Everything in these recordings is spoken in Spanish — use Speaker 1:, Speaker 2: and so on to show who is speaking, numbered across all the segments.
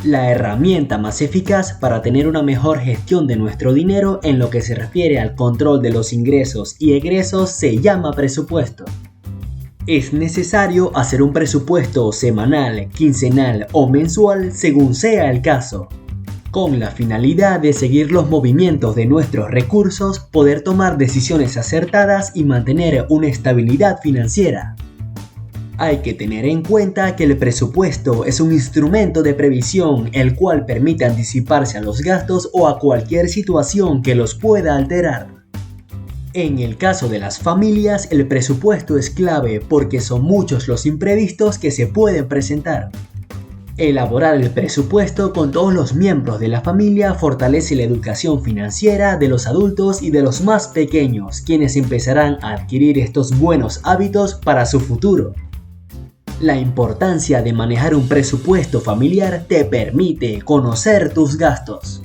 Speaker 1: La herramienta más eficaz para tener una mejor gestión de nuestro dinero en lo que se refiere al control de los ingresos y egresos se llama presupuesto. Es necesario hacer un presupuesto semanal, quincenal o mensual según sea el caso, con la finalidad de seguir los movimientos de nuestros recursos, poder tomar decisiones acertadas y mantener una estabilidad financiera. Hay que tener en cuenta que el presupuesto es un instrumento de previsión el cual permite anticiparse a los gastos o a cualquier situación que los pueda alterar. En el caso de las familias, el presupuesto es clave porque son muchos los imprevistos que se pueden presentar. Elaborar el presupuesto con todos los miembros de la familia fortalece la educación financiera de los adultos y de los más pequeños, quienes empezarán a adquirir estos buenos hábitos para su futuro. La importancia de manejar un presupuesto familiar te permite conocer tus gastos.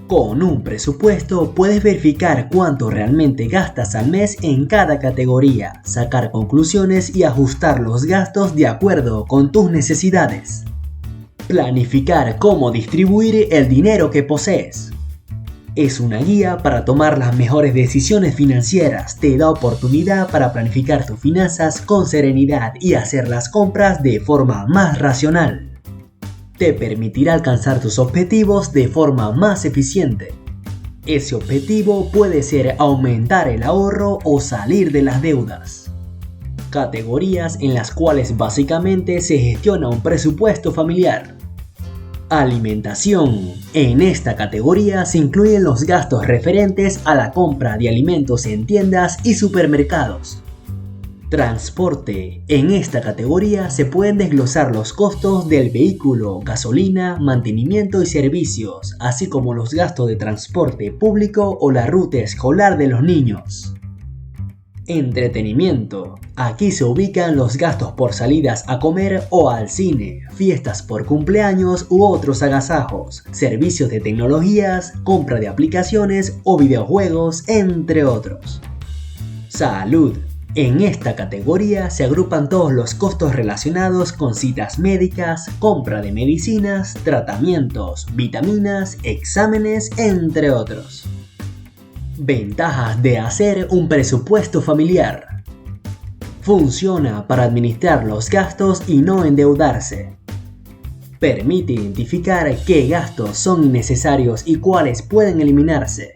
Speaker 1: Con un presupuesto puedes verificar cuánto realmente gastas al mes en cada categoría, sacar conclusiones y ajustar los gastos de acuerdo con tus necesidades. Planificar cómo distribuir el dinero que posees. Es una guía para tomar las mejores decisiones financieras, te da oportunidad para planificar tus finanzas con serenidad y hacer las compras de forma más racional. Te permitirá alcanzar tus objetivos de forma más eficiente. Ese objetivo puede ser aumentar el ahorro o salir de las deudas. Categorías en las cuales básicamente se gestiona un presupuesto familiar. Alimentación. En esta categoría se incluyen los gastos referentes a la compra de alimentos en tiendas y supermercados. Transporte. En esta categoría se pueden desglosar los costos del vehículo, gasolina, mantenimiento y servicios, así como los gastos de transporte público o la ruta escolar de los niños. Entretenimiento. Aquí se ubican los gastos por salidas a comer o al cine, fiestas por cumpleaños u otros agasajos, servicios de tecnologías, compra de aplicaciones o videojuegos, entre otros. Salud. En esta categoría se agrupan todos los costos relacionados con citas médicas, compra de medicinas, tratamientos, vitaminas, exámenes, entre otros. Ventajas de hacer un presupuesto familiar. Funciona para administrar los gastos y no endeudarse. Permite identificar qué gastos son innecesarios y cuáles pueden eliminarse.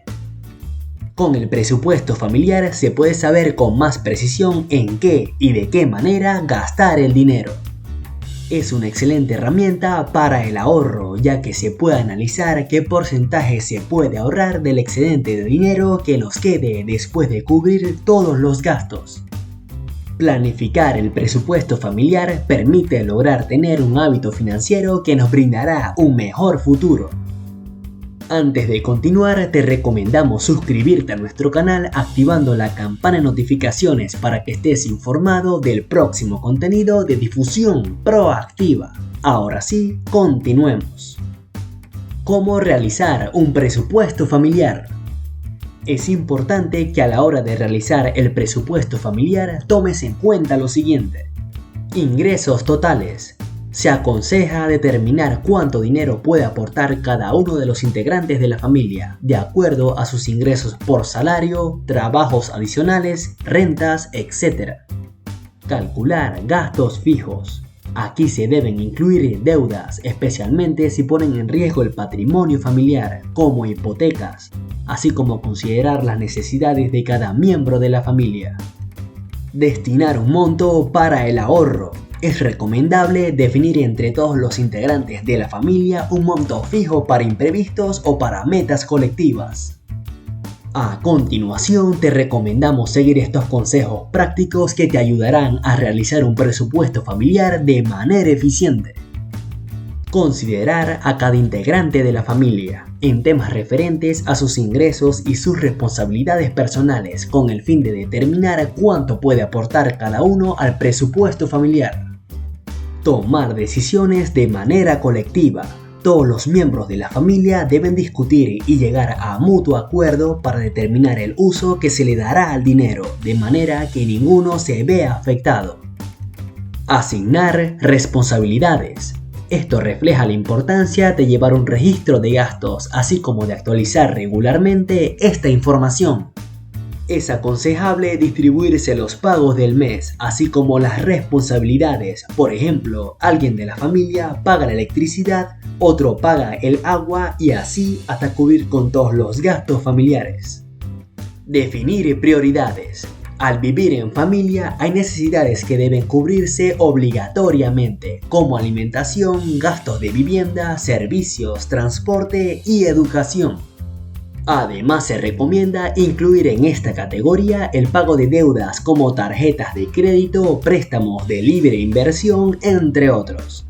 Speaker 1: Con el presupuesto familiar se puede saber con más precisión en qué y de qué manera gastar el dinero. Es una excelente herramienta para el ahorro, ya que se puede analizar qué porcentaje se puede ahorrar del excedente de dinero que nos quede después de cubrir todos los gastos. Planificar el presupuesto familiar permite lograr tener un hábito financiero que nos brindará un mejor futuro. Antes de continuar, te recomendamos suscribirte a nuestro canal activando la campana de notificaciones para que estés informado del próximo contenido de difusión proactiva. Ahora sí, continuemos. ¿Cómo realizar un presupuesto familiar? Es importante que a la hora de realizar el presupuesto familiar tomes en cuenta lo siguiente. Ingresos totales. Se aconseja determinar cuánto dinero puede aportar cada uno de los integrantes de la familia, de acuerdo a sus ingresos por salario, trabajos adicionales, rentas, etc. Calcular gastos fijos. Aquí se deben incluir deudas, especialmente si ponen en riesgo el patrimonio familiar, como hipotecas, así como considerar las necesidades de cada miembro de la familia. Destinar un monto para el ahorro. Es recomendable definir entre todos los integrantes de la familia un monto fijo para imprevistos o para metas colectivas. A continuación, te recomendamos seguir estos consejos prácticos que te ayudarán a realizar un presupuesto familiar de manera eficiente. Considerar a cada integrante de la familia en temas referentes a sus ingresos y sus responsabilidades personales con el fin de determinar cuánto puede aportar cada uno al presupuesto familiar. Tomar decisiones de manera colectiva. Todos los miembros de la familia deben discutir y llegar a mutuo acuerdo para determinar el uso que se le dará al dinero, de manera que ninguno se vea afectado. Asignar responsabilidades. Esto refleja la importancia de llevar un registro de gastos, así como de actualizar regularmente esta información. Es aconsejable distribuirse los pagos del mes, así como las responsabilidades. Por ejemplo, alguien de la familia paga la electricidad, otro paga el agua y así hasta cubrir con todos los gastos familiares. Definir prioridades. Al vivir en familia hay necesidades que deben cubrirse obligatoriamente, como alimentación, gastos de vivienda, servicios, transporte y educación. Además, se recomienda incluir en esta categoría el pago de deudas como tarjetas de crédito, préstamos de libre inversión, entre otros.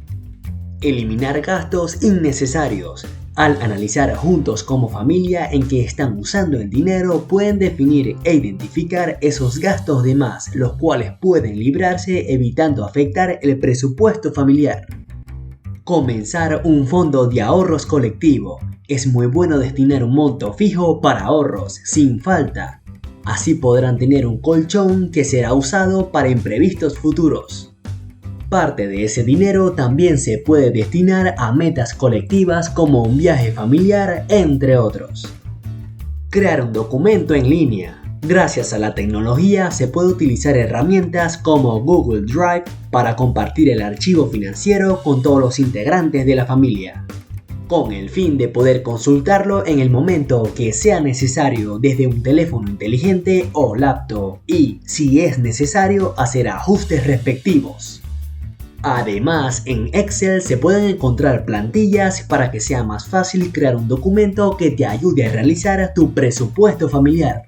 Speaker 1: Eliminar gastos innecesarios. Al analizar juntos como familia en qué están usando el dinero, pueden definir e identificar esos gastos de más, los cuales pueden librarse evitando afectar el presupuesto familiar. Comenzar un fondo de ahorros colectivo. Es muy bueno destinar un monto fijo para ahorros, sin falta. Así podrán tener un colchón que será usado para imprevistos futuros. Parte de ese dinero también se puede destinar a metas colectivas como un viaje familiar, entre otros. Crear un documento en línea. Gracias a la tecnología se puede utilizar herramientas como Google Drive para compartir el archivo financiero con todos los integrantes de la familia, con el fin de poder consultarlo en el momento que sea necesario desde un teléfono inteligente o laptop y, si es necesario, hacer ajustes respectivos. Además, en Excel se pueden encontrar plantillas para que sea más fácil crear un documento que te ayude a realizar tu presupuesto familiar.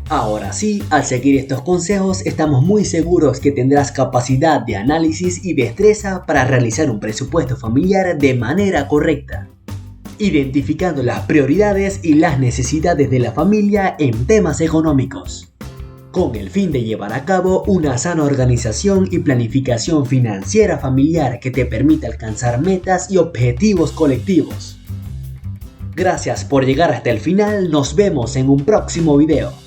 Speaker 1: Ahora sí, al seguir estos consejos estamos muy seguros que tendrás capacidad de análisis y destreza para realizar un presupuesto familiar de manera correcta, identificando las prioridades y las necesidades de la familia en temas económicos, con el fin de llevar a cabo una sana organización y planificación financiera familiar que te permita alcanzar metas y objetivos colectivos. Gracias por llegar hasta el final, nos vemos en un próximo video.